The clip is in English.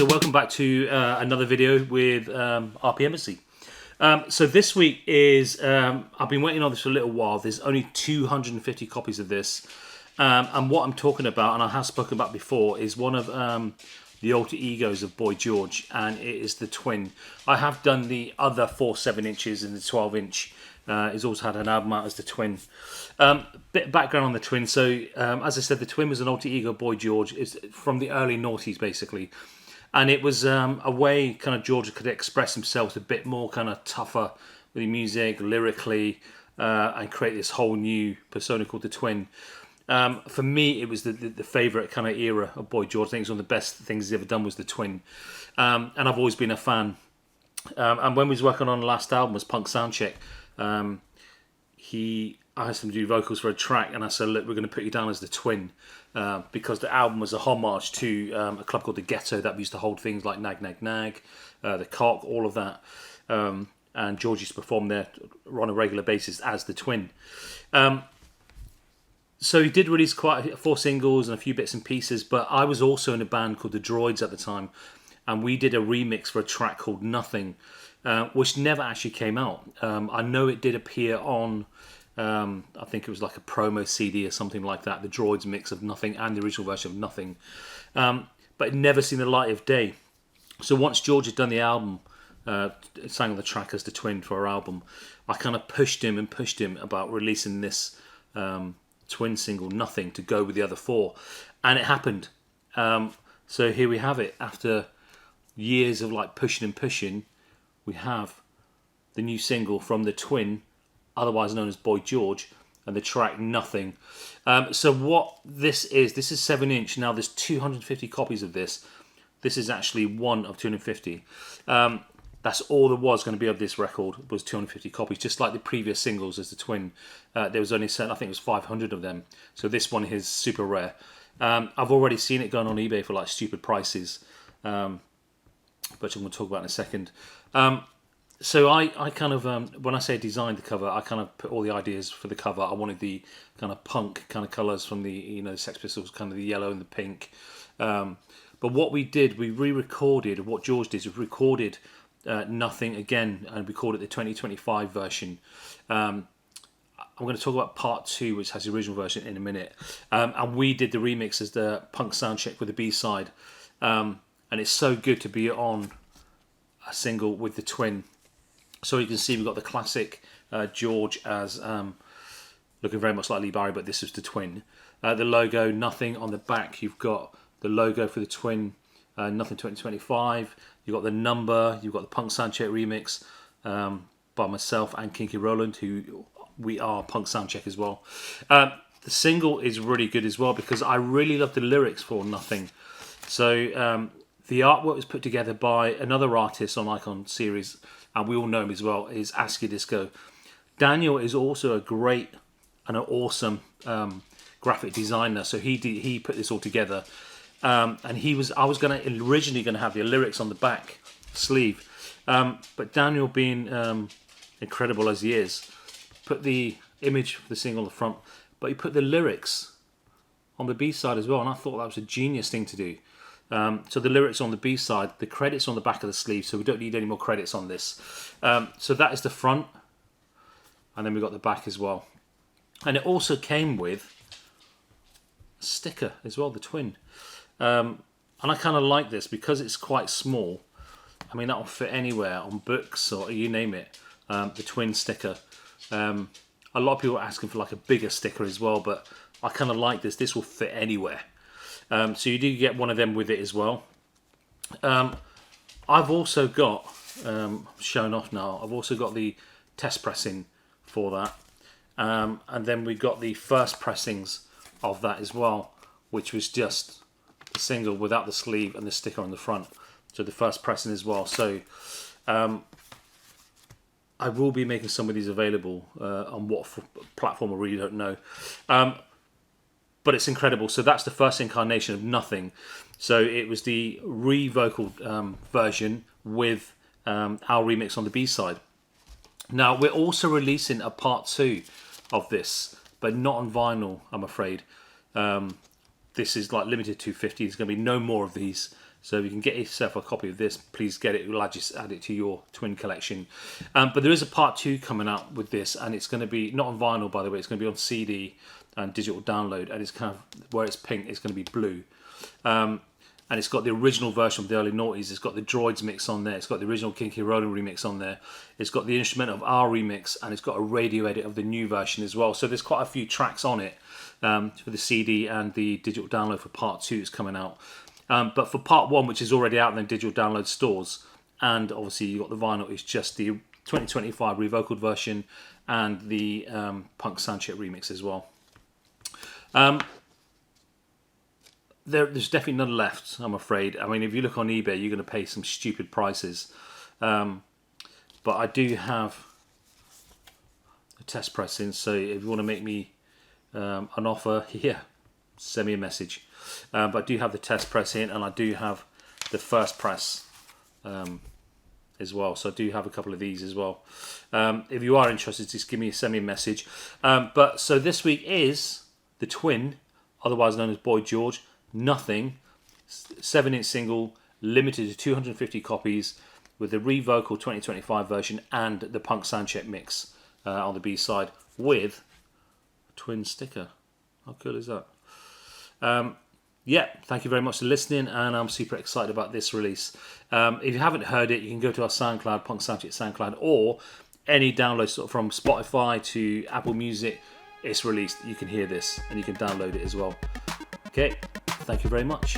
so welcome back to another video with RPMbassy. So this week is, I've been waiting on this for a little while. There's only 250 copies of this. And what I'm talking about, and I have spoken about before, is one of the alter egos of Boy George, and it is the Twin. I have done the other 4 7-inches and the 12-inch. He's also had an album out as the Twin. Bit of background on the Twin. So, as I said, the Twin was an alter ego of Boy George. It's from the early noughties, basically. And it was a way kind of George could express himself a bit more kind of tougher with the music, lyrically, and create this whole new persona called the Twin. For me, it was the favourite kind of era of Boy George. I think it was one of the best things he's ever done was the Twin. And I've always been a fan. And when we was working on the last album was Punx Soundcheck, I asked him to do vocals for a track, and I said, look, we're going to put you down as the Twin, because the album was a homage to a club called The Ghetto that used to hold things like Nag Nag Nag, The Cock, all of that. And George used to perform there on a regular basis as the Twin. So he did release quite 4 singles and a few bits and pieces, but I was also in a band called The Droids at the time, and we did a remix for a track called Nothing, which never actually came out. I know it did appear on, I think it was like a promo CD or something like that, the Droids mix of Nothing and the original version of Nothing, but it never seen the light of day. So once George had done the album, sang on the track as the Twin for our album, I kind of pushed him about releasing this Twin single Nothing to go with the other 4, and it happened. So here we have it. After years of like pushing, we have the new single from the Twin, otherwise known as Boy George, and the track Nothing. So what this is 7-inch. Now there's 250 copies of this. This is actually one of 250. That's all there was going to be of this record, was 250 copies, just like the previous singles as the Twin. There was only, I think it was 500 of them. So this one is super rare. I've already seen it going on eBay for like stupid prices, which I'm going to talk about in a second. So I kind of, when I say designed the cover, I kind of put all the ideas for the cover. I wanted the kind of punk kind of colours from the, Sex Pistols, kind of the yellow and the pink. But what we did, we re-recorded, what George did is recorded Nothing again, and we called it the 2025 version. I'm going to talk about part 2, which has the original version, in a minute. And we did the remix as the Punx Soundcheck with the B-side. And it's so good to be on a single with the Twin. So you can see we've got the classic George as looking very much like Lee Barry, but this is the Twin. The logo, Nothing, on the back. You've got the logo for the Twin, Nothing 2025. You've got the number. You've got the Punx Soundcheck remix by myself and Kinky Roland, who we are Punx Soundcheck as well. The single is really good as well because I really love the lyrics for Nothing. So the artwork was put together by another artist on Icon Series, and we all know him as well, is ASCII Disco. Daniel is also a great and an awesome graphic designer, so he put this all together. And I was originally going to have the lyrics on the back sleeve, but Daniel, being incredible as he is, put the image for the single on the front, but he put the lyrics on the B-side as well, and I thought that was a genius thing to do. So the lyrics on the B-side, the credits on the back of the sleeve, so we don't need any more credits on this. So that is the front, and then we got the back as well. And it also came with a sticker as well, the Twin. And I kind of like this because it's quite small. I mean, that'll fit anywhere, on books or you name it. The Twin sticker. A lot of people are asking for like a bigger sticker as well, but I kind of like this. This will fit anywhere. So you do get one of them with it as well. I've also got, shown off now, I've also got the test pressing for that. And then we got the first pressings of that as well, which was just the single without the sleeve and the sticker on the front. So the first pressing as well. So I will be making some of these available on what platform I really don't know. But it's incredible. So that's the first incarnation of Nothing. So it was the re-vocal version with our remix on the B-side. Now we're also releasing a part 2 of this, but not on vinyl, I'm afraid. This is like limited to 50. There's going to be no more of these. So if you can get yourself a copy of this, please get it. We'll just add it to your twin collection. But there is a part 2 coming out with this, and it's going to be not on vinyl, by the way. It's going to be on CD and digital download, and it's kind of where it's pink, it's going to be blue. And it's got the original version of the early noughties. It's got the Droids mix on there. It's got the original Kinky Rolling remix on there. It's got the instrument of our remix, and it's got a radio edit of the new version as well. So there's quite a few tracks on it for the CD and the digital download for part 2 is coming out. But for part 1, which is already out in the digital download stores, and obviously you got the vinyl, it's just the 2025 revocaled version and the Punx Soundcheck remix as well. There's definitely none left, I'm afraid. I mean, if you look on eBay, you're going to pay some stupid prices. But I do have a test pressing, so if you want to make me an offer, send me a message. But I do have the test press in, and I do have the first press as well. So I do have a couple of these as well. If you are interested, just send me a message. But so this week is the twin, otherwise known as Boy George, Nothing, 7-inch single, limited to 250 copies, with the revocal 2025 version and the Punx Soundcheck mix on the B side with a twin sticker. How cool is that? Thank you very much for listening, and I'm super excited about this release. If you haven't heard it, you can go to our SoundCloud, Punx Soundcheck SoundCloud, or any downloads from Spotify to Apple Music. It's released. You can hear this, and you can download it as well. Okay, thank you very much.